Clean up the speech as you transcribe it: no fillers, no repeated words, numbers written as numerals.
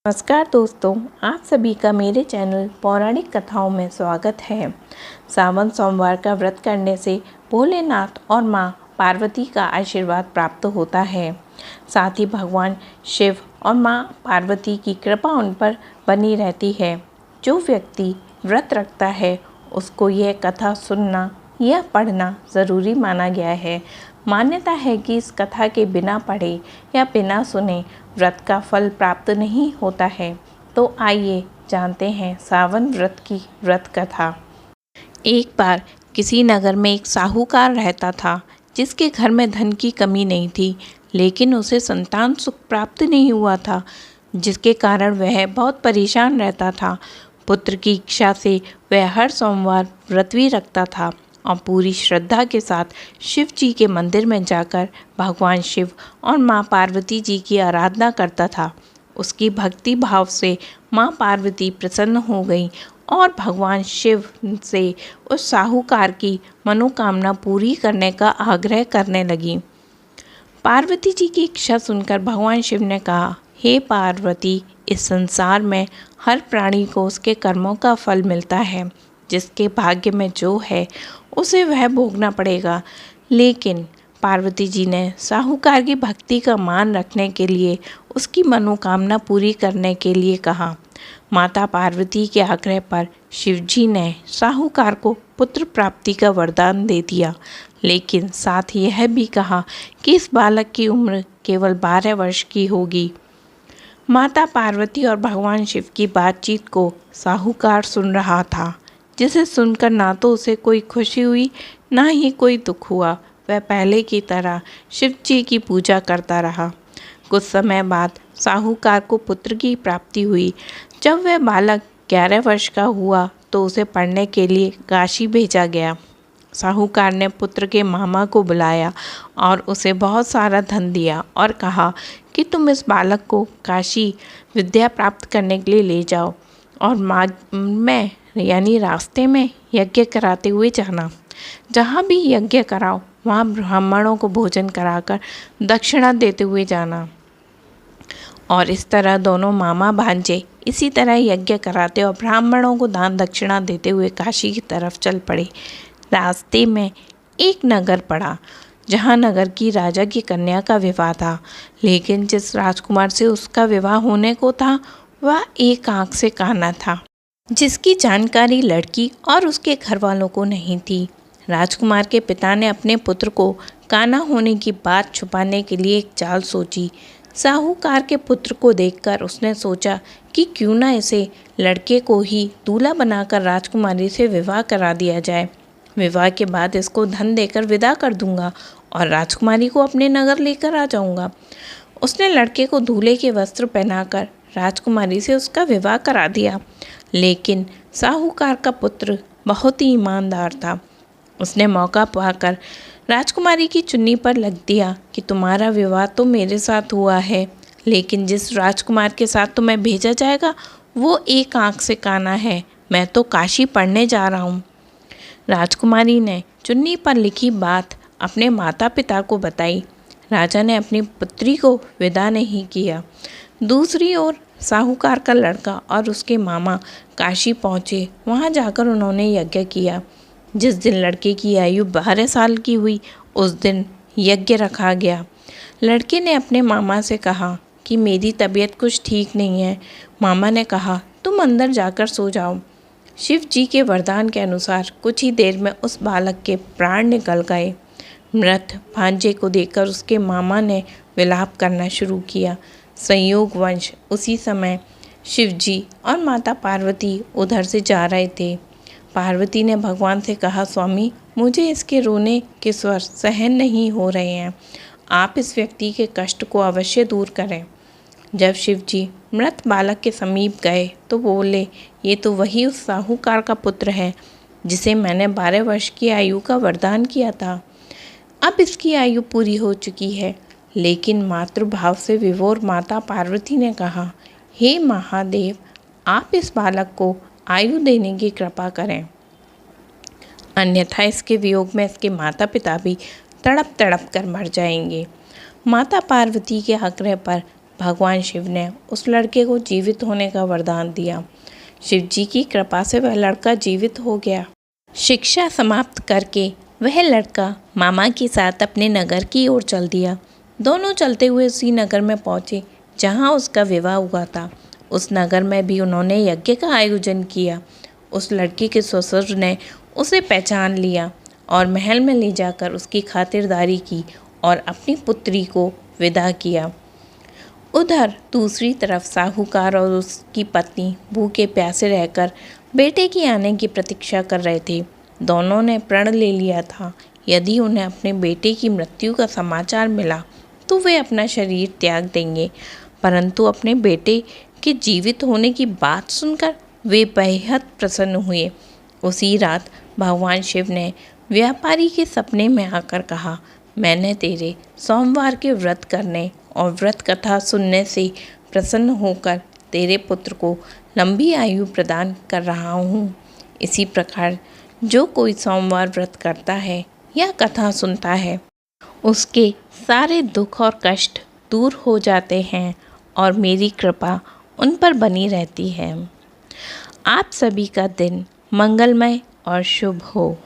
नमस्कार दोस्तों, आप सभी का मेरे चैनल पौराणिक कथाओं में स्वागत है। सावन सोमवार का व्रत करने से भोलेनाथ और माँ पार्वती का आशीर्वाद प्राप्त होता है। साथ ही भगवान शिव और माँ पार्वती की कृपा उन पर बनी रहती है। जो व्यक्ति व्रत रखता है उसको यह कथा सुनना या पढ़ना ज़रूरी माना गया है। मान्यता है कि इस कथा के बिना पढ़े या बिना सुने व्रत का फल प्राप्त नहीं होता है। तो आइए जानते हैं सावन व्रत की व्रत कथा। एक बार किसी नगर में एक साहूकार रहता था, जिसके घर में धन की कमी नहीं थी, लेकिन उसे संतान सुख प्राप्त नहीं हुआ था, जिसके कारण वह बहुत परेशान रहता था। पुत्र की इच्छा से वह हर सोमवार व्रत भी रखता था और पूरी श्रद्धा के साथ शिव जी के मंदिर में जाकर भगवान शिव और माँ पार्वती जी की आराधना करता था। उसकी भक्ति भाव से माँ पार्वती प्रसन्न हो गई और भगवान शिव से उस साहूकार की मनोकामना पूरी करने का आग्रह करने लगी। पार्वती जी की इच्छा सुनकर भगवान शिव ने कहा, हे पार्वती, इस संसार में हर प्राणी को उसके कर्मों का फल मिलता है। जिसके भाग्य में जो है उसे वह भोगना पड़ेगा। लेकिन पार्वती जी ने साहूकार की भक्ति का मान रखने के लिए उसकी मनोकामना पूरी करने के लिए कहा। माता पार्वती के आग्रह पर शिवजी ने साहूकार को पुत्र प्राप्ति का वरदान दे दिया, लेकिन साथ यह भी कहा कि इस बालक की उम्र केवल 12 वर्ष की होगी। माता पार्वती और भगवान शिव की बातचीत को साहूकार सुन रहा था, जिसे सुनकर ना तो उसे कोई खुशी हुई ना ही कोई दुख हुआ। वह पहले की तरह शिव जी की पूजा करता रहा। कुछ समय बाद साहूकार को पुत्र की प्राप्ति हुई। जब वह बालक 11 वर्ष का हुआ तो उसे पढ़ने के लिए काशी भेजा गया। साहूकार ने पुत्र के मामा को बुलाया और उसे बहुत सारा धन दिया और कहा कि तुम इस बालक को काशी विद्या प्राप्त करने के लिए ले जाओ और मैं यानी रास्ते में यज्ञ कराते हुए जाना। जहाँ भी यज्ञ कराओ वहाँ ब्राह्मणों को भोजन कराकर दक्षिणा देते हुए जाना। और इस तरह दोनों मामा भांजे इसी तरह यज्ञ कराते और ब्राह्मणों को दान दक्षिणा देते हुए काशी की तरफ चल पड़े। रास्ते में एक नगर पड़ा, जहाँ नगर की राजा की कन्या का विवाह था, लेकिन जिस राजकुमार से उसका विवाह होने को था वह एक आँख से काना था, जिसकी जानकारी लड़की और उसके घर वालों को नहीं थी। राजकुमार के पिता ने अपने पुत्र को काना होने की बात छुपाने के लिए एक चाल सोची। साहूकार के पुत्र को देखकर उसने सोचा कि क्यों ना इसे लड़के को ही दूल्हा बनाकर राजकुमारी से विवाह करा दिया जाए। विवाह के बाद इसको धन देकर विदा कर दूंगा और राजकुमारी को अपने नगर लेकर आ जाऊंगा। उसने लड़के को दूल्हे के वस्त्र पहनाकर राजकुमारी से उसका विवाह करा दिया। लेकिन साहूकार का पुत्र बहुत ही ईमानदार था। उसने मौका पाकर राजकुमारी की चुन्नी पर लिख दिया कि तुम्हारा विवाह तो मेरे साथ हुआ है, लेकिन जिस राजकुमार के साथ तुम्हें भेजा जाएगा वो एक आँख से काना है। मैं तो काशी पढ़ने जा रहा हूँ। राजकुमारी ने चुन्नी पर लिखी बात अपने माता पिता को बताई। राजा ने अपनी पुत्री को विदा नहीं किया। दूसरी ओर साहूकार का लड़का और उसके मामा काशी पहुँचे। वहाँ जाकर उन्होंने यज्ञ किया। जिस दिन लड़के की आयु 12 साल की हुई उस दिन यज्ञ रखा गया। लड़के ने अपने मामा से कहा कि मेरी तबीयत कुछ ठीक नहीं है। मामा ने कहा, तुम अंदर जाकर सो जाओ। शिव जी के वरदान के अनुसार कुछ ही देर में उस बालक के प्राण निकल गए। मृत भांजे को देखकर उसके मामा ने विलाप करना शुरू किया। संयोगवश उसी समय शिव जी और माता पार्वती उधर से जा रहे थे। पार्वती ने भगवान से कहा, स्वामी, मुझे इसके रोने के स्वर सहन नहीं हो रहे हैं। आप इस व्यक्ति के कष्ट को अवश्य दूर करें। जब शिव जी मृत बालक के समीप गए तो बोले, ये तो वही उस साहूकार का पुत्र है जिसे मैंने 12 वर्ष की आयु का वरदान किया था। अब इसकी आयु पूरी हो चुकी है। लेकिन मातृभाव से विभोर माता पार्वती ने कहा, हे महादेव, आप इस बालक को आयु देने की कृपा करें, अन्यथा इसके वियोग में इसके माता पिता भी तड़प तड़प कर मर जाएंगे। माता पार्वती के आग्रह पर भगवान शिव ने उस लड़के को जीवित होने का वरदान दिया। शिव जी की कृपा से वह लड़का जीवित हो गया। शिक्षा समाप्त करके वह लड़का मामा के साथ अपने नगर की ओर चल दिया। दोनों चलते हुए उसी नगर में पहुँचे जहाँ उसका विवाह हुआ था। उस नगर में भी उन्होंने यज्ञ का आयोजन किया। उस लड़की के ससुर ने उसे पहचान लिया और महल में ले जाकर उसकी खातिरदारी की और अपनी पुत्री को विदा किया। उधर दूसरी तरफ साहूकार और उसकी पत्नी भूखे प्यासे रहकर बेटे के आने की प्रतीक्षा कर रहे थे। दोनों ने प्रण ले लिया था, यदि उन्हें अपने बेटे की मृत्यु का समाचार मिला तो वे अपना शरीर त्याग देंगे। परंतु अपने बेटे के जीवित होने की बात सुनकर वे बेहद प्रसन्न हुए। उसी रात भगवान शिव ने व्यापारी के सपने में आकर कहा, मैंने तेरे सोमवार के व्रत करने और व्रत कथा सुनने से प्रसन्न होकर तेरे पुत्र को लंबी आयु प्रदान कर रहा हूँ। इसी प्रकार जो कोई सोमवार व्रत करता है या कथा सुनता है, उसके सारे दुख और कष्ट दूर हो जाते हैं और मेरी कृपा उन पर बनी रहती है। आप सभी का दिन मंगलमय और शुभ हो।